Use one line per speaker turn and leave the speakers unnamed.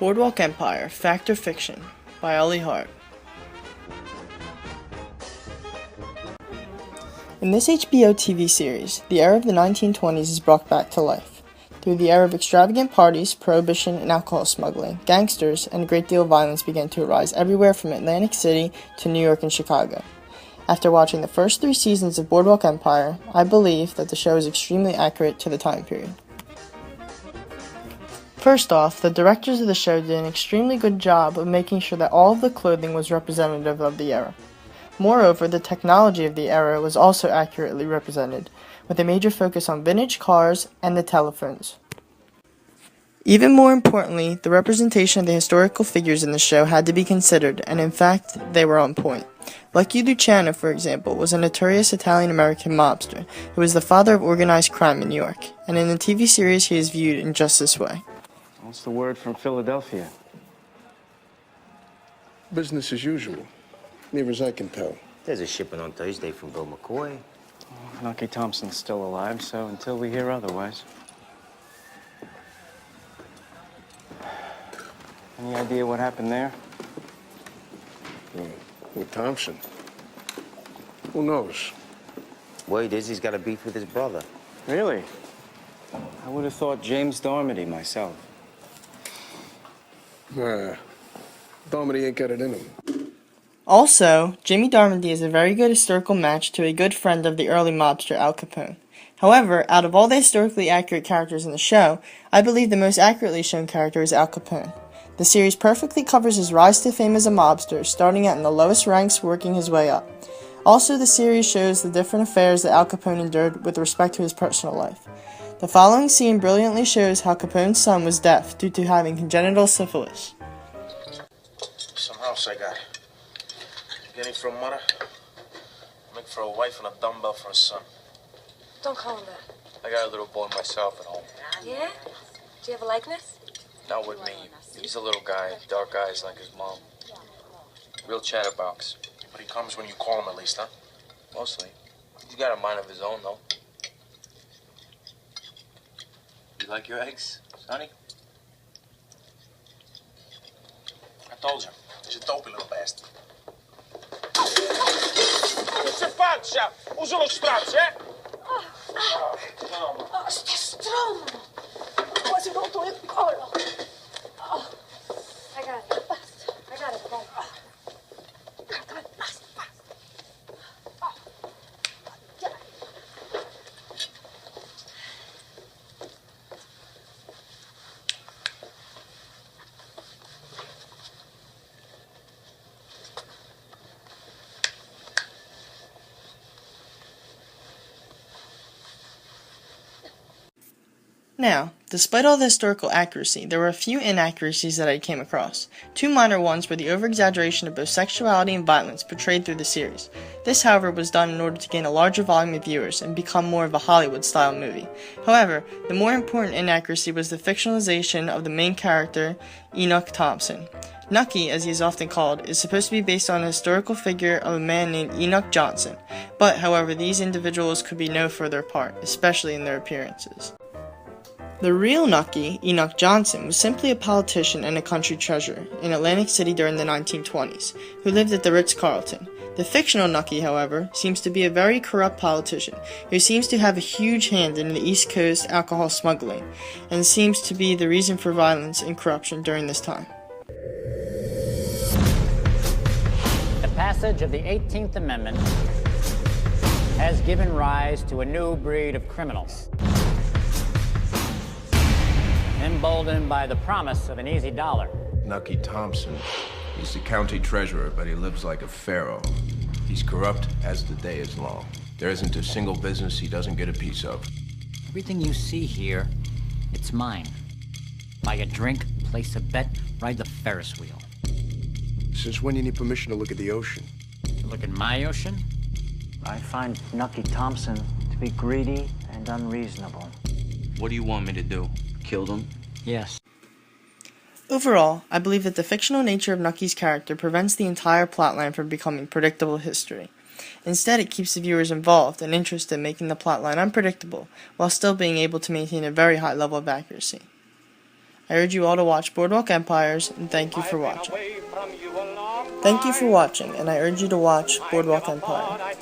Boardwalk Empire, Fact or Fiction, by Ollie Hart. In this HBO TV series, the era of the 1920s is brought back to life. Through the era of extravagant parties, prohibition, and alcohol smuggling, gangsters, and a great deal of violence began to arise everywhere from Atlantic City to New York and Chicago. After watching the first 3 seasons of Boardwalk Empire, I believe that the show is extremely accurate to the time period. First off, the directors of the show did an extremely good job of making sure that all of the clothing was representative of the era. Moreover, the technology of the era was also accurately represented, with a major focus on vintage cars and the telephones. Even more importantly, the representation of the historical figures in the show had to be considered, and in fact, they were on point. Lucky Luciano, for example, was a notorious Italian-American mobster who was the father of organized crime in New York, and in the TV series he is viewed in just this way.
What's the word from Philadelphia?
Business as usual, near as I can tell.
There's a shipment on Thursday from Bill McCoy.
Oh, Nucky Thompson's still alive, so until we hear otherwise. Any idea what happened there?
Well, with Thompson? Who knows?
Word is he's got a beef with his brother.
Really? I would have thought James Darmody myself.
Nah, Darmody ain't got it in him.
Also, Jimmy Darmody is a very good historical match to a good friend of the early mobster Al Capone. However, out of all the historically accurate characters in the show, I believe the most accurately shown character is Al Capone. The series perfectly covers his rise to fame as a mobster, starting out in the lowest ranks, working his way up. Also, the series shows the different affairs that Al Capone endured with respect to his personal life. The following scene brilliantly shows how Capone's son was deaf due to having congenital syphilis.
Some house I got. Getting from mother. Make for a wife and a dumbbell for a son.
Don't call him that.
I got a little boy myself at home.
Yeah? Do you have a likeness?
Not with me. He's a little guy, dark eyes like his mom. Real chatterbox. But he comes when you call him at least, huh? Mostly. He's got a mind of his own, though. You like your eggs, Sonny? I told you. He's a dopey little bastard. Che faccia? Uso lo straccio, eh?
Oh, sto stronzo! Quasi rotto il collo! Oh, I got it. I got it. Basta.
Now, despite all the historical accuracy, there were a few inaccuracies that I came across. 2 minor ones were the over-exaggeration of both sexuality and violence portrayed through the series. This, however, was done in order to gain a larger volume of viewers and become more of a Hollywood-style movie. However, the more important inaccuracy was the fictionalization of the main character, Enoch Thompson. Nucky, as he is often called, is supposed to be based on a historical figure of a man named Enoch Johnson, but, however, these individuals could be no further apart, especially in their appearances. The real Nucky, Enoch Johnson, was simply a politician and a country treasurer in Atlantic City during the 1920s, who lived at the Ritz-Carlton. The fictional Nucky, however, seems to be a very corrupt politician, who seems to have a huge hand in the East Coast alcohol smuggling, and seems to be the reason for violence and corruption during this time.
The passage of the 18th Amendment has given rise to a new breed of criminals. Emboldened by the promise of an easy dollar.
Nucky Thompson. He's the county treasurer, but he lives like a pharaoh. He's corrupt as the day is long. There isn't a single business he doesn't get a piece of.
Everything you see here, it's mine. Buy a drink, place a bet, ride the Ferris wheel.
Since when you need permission to look at the ocean?
To look at my ocean?
I find Nucky Thompson to be greedy and unreasonable.
What do you want me to do? Kill them?
Yes.
Overall, I believe that the fictional nature of Nucky's character prevents the entire plotline from becoming predictable history. Instead, it keeps the viewers involved and interested, making the plotline unpredictable, while still being able to maintain a very high level of accuracy. I urge you all to watch Boardwalk Empires, and thank you for watching. Thank you for watching, and I urge you to watch Boardwalk Empire.